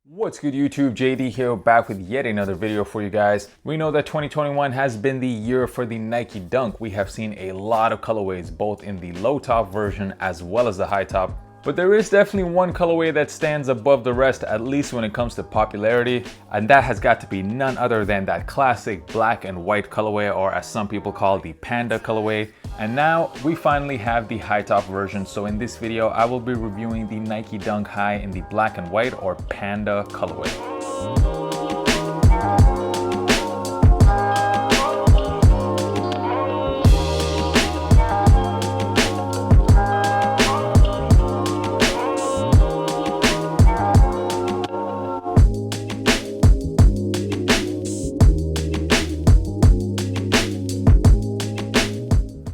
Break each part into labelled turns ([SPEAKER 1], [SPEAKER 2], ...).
[SPEAKER 1] What's good YouTube, JD here, back with yet another video for you guys. We know that 2021 has been the year for the Nike Dunk. We have seen a lot of colorways, both in the low top version as well as the high top. But there is definitely one colorway that stands above the rest, at least when it comes to popularity, and that has got to be none other than that classic black and white colorway, or as some people call the Panda colorway. And now we finally have the high top version. So in this video, I will be reviewing the Nike Dunk High in the black and white or Panda colorway.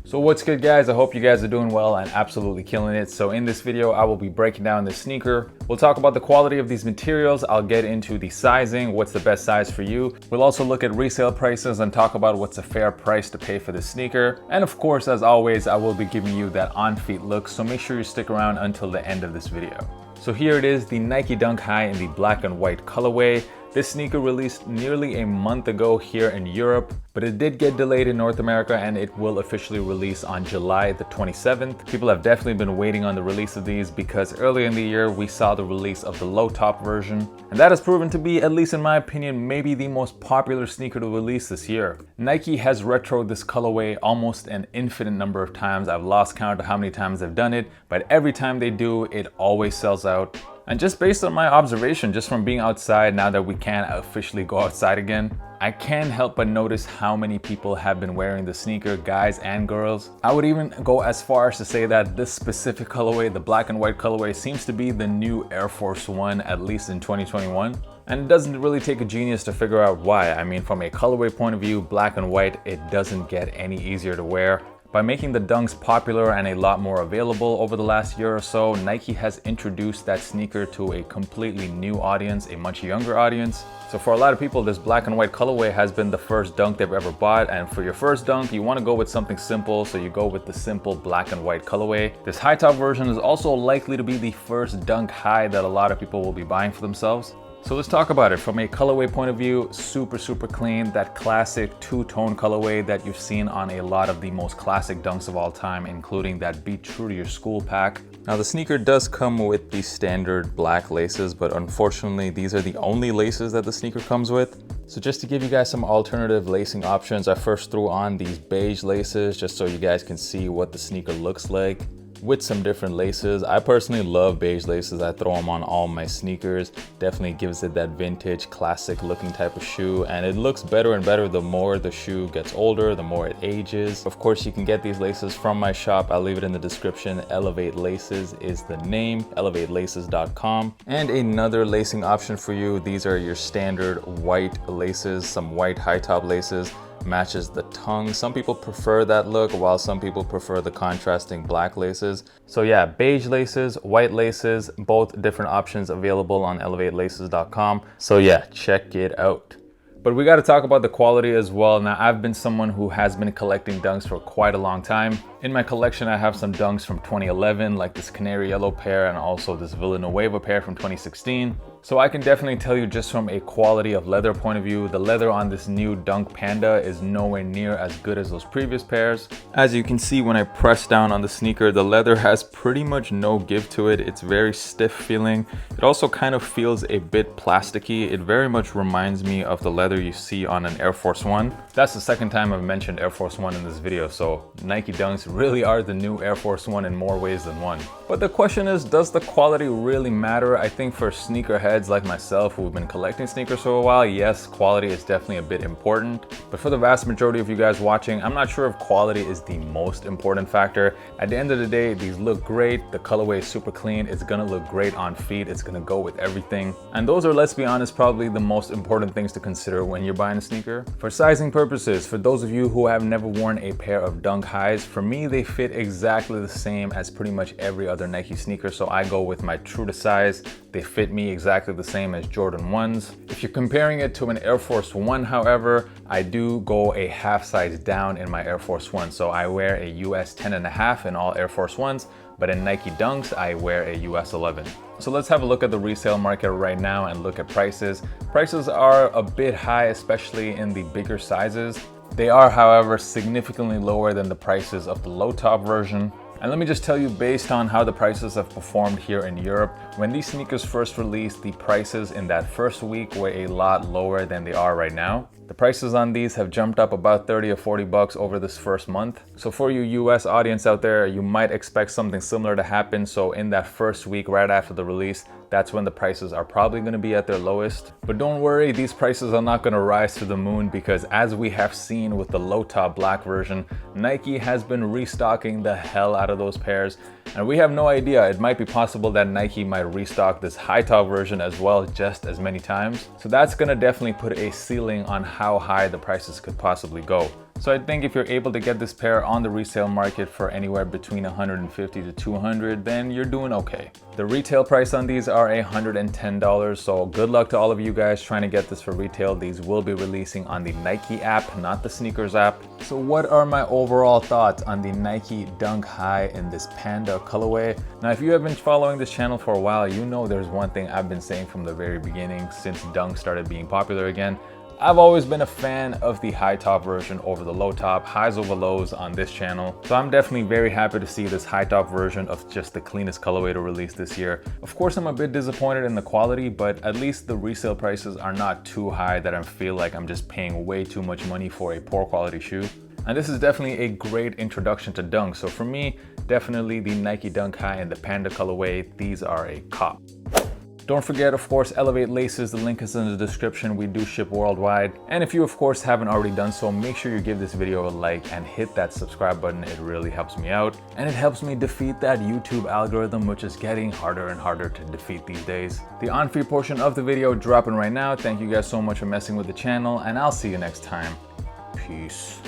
[SPEAKER 1] So what's good guys, I hope you guys are doing well and absolutely killing it. So in this video, I will be breaking down this sneaker. We'll talk about the quality of these materials. I'll get into the sizing, what's the best size for you. We'll also look at resale prices and talk about what's a fair price to pay for this sneaker. And of course, as always, I will be giving you that on-feet look. So make sure you stick around until the end of this video. So here it is, the Nike Dunk High in the black and white colorway. This sneaker released nearly a month ago here in Europe, but it did get delayed in North America and it will officially release on July the 27th. People have definitely been waiting on the release of these because earlier in the year we saw the release of the low top version, and that has proven to be, at least in my opinion, maybe the most popular sneaker to release this year. Nike has retroed this colorway almost an infinite number of times. I've lost count of how many times they've done it, but every time they do, it always sells out. And just based on my observation, just from being outside now that we can officially go outside again, I can't help but notice how many people have been wearing the sneaker, guys and girls. I would even go as far as to say that this specific colorway, the black and white colorway, seems to be the new Air Force One, at least in 2021. And it doesn't really take a genius to figure out why. I mean, from a colorway point of view, black and white, it doesn't get any easier to wear. By making the Dunks popular and a lot more available over the last year or so, Nike has introduced that sneaker to a completely new audience, a much younger audience. So for a lot of people, this black and white colorway has been the first Dunk they've ever bought. And for your first Dunk, you want to go with something simple, so you go with the simple black and white colorway. This high top version is also likely to be the first Dunk High that a lot of people will be buying for themselves. So let's talk about it. From a colorway point of view, super clean, that classic two-tone colorway that you've seen on a lot of the most classic Dunks of all time, including that Be True to Your School pack. Now the sneaker does come with the standard black laces, but unfortunately these are the only laces that the sneaker comes with. So just to give you guys some alternative lacing options, I first threw on these beige laces just so you guys can see what the sneaker looks like with some different laces. I personally love beige laces. I throw them on all my sneakers. Definitely gives it that vintage classic looking type of shoe, and it looks better and better the more the shoe gets older, the more it ages. Of course, you can get these laces from my shop. I'll leave it in the description. Elevate Laces is the name, elevatelaces.com. And another lacing option for you, these are your standard white laces, some white high top laces. Matches the tongue. Some people prefer that look, while some people prefer the contrasting black laces. So yeah, beige laces, white laces, both different options available on elevatelaces.com. So yeah, check it out. But we got to talk about the quality as well. Now, I've been someone who has been collecting Dunks for quite a long time. In my collection, I have some Dunks from 2011, like this canary yellow pair, and also this Villanueva pair from 2016. So I can definitely tell you, just from a quality of leather point of view, the leather on this new Dunk Panda is nowhere near as good as those previous pairs. As you can see, when I press down on the sneaker, the leather has pretty much no give to it. It's very stiff feeling. It also kind of feels a bit plasticky. It very much reminds me of the leather you see on an Air Force One. That's the second time I've mentioned Air Force One in this video, so Nike Dunks really are the new Air Force One in more ways than one. But the question is, does the quality really matter? I think for sneakerheads like myself who've been collecting sneakers for a while, yes, quality is definitely a bit important. But for the vast majority of you guys watching, I'm not sure if quality is the most important factor. At the end of the day, these look great. The colorway is super clean. It's gonna look great on feet. It's gonna go with everything. And those are, let's be honest, probably the most important things to consider when you're buying a sneaker. For sizing purposes, for those of you who have never worn a pair of Dunk Highs, for me, they fit exactly the same as pretty much every other Nike sneaker. So I go with my true to size. They fit me exactly the same as Jordan 1s. If you're comparing it to an Air Force One, however, I do go a half size down in my Air Force One. So I wear a US 10.5 in all Air Force Ones, but in Nike Dunks, I wear a US 11. So let's have a look at the resale market right now and look at prices. Prices are a bit high, especially in the bigger sizes. They are, however, significantly lower than the prices of the low top version. And let me just tell you, based on how the prices have performed here in Europe, when these sneakers first released, the prices in that first week were a lot lower than they are right now. The prices on these have jumped up about 30 or 40 bucks over this first month. So for you US audience out there, you might expect something similar to happen. So in that first week, right after the release, that's when the prices are probably going to be at their lowest. But don't worry, these prices are not going to rise to the moon, because as we have seen with the low top black version, Nike has been restocking the hell out of those pairs. And we have no idea, it might be possible that Nike might restock this high top version as well just as many times. So that's going to definitely put a ceiling on how high the prices could possibly go. So I think if you're able to get this pair on the resale market for anywhere between 150 to 200, then you're doing okay. The retail price on these are $110, so good luck to all of you guys trying to get this for retail. These will be releasing on the Nike app, not the sneakers app. So what are my overall thoughts on the Nike Dunk High in this Panda colorway? Now, if you have been following this channel for a while, you know there's one thing I've been saying from the very beginning since Dunk started being popular again. I've always been a fan of the high top version over the low top, highs over lows on this channel. So I'm definitely very happy to see this high top version of just the cleanest colorway to release this year. Of course, I'm a bit disappointed in the quality, but at least the resale prices are not too high that I feel like I'm just paying way too much money for a poor quality shoe. And this is definitely a great introduction to Dunk. So for me, definitely the Nike Dunk High and the Panda colorway, these are a cop. Don't forget, of course, Elevate Laces. The link is in the description. We do ship worldwide. And if you, of course, haven't already done so, make sure you give this video a like and hit that subscribe button. It really helps me out. And it helps me defeat that YouTube algorithm, which is getting harder and harder to defeat these days. The on-feed portion of the video dropping right now. Thank you guys so much for messing with the channel, and I'll see you next time. Peace.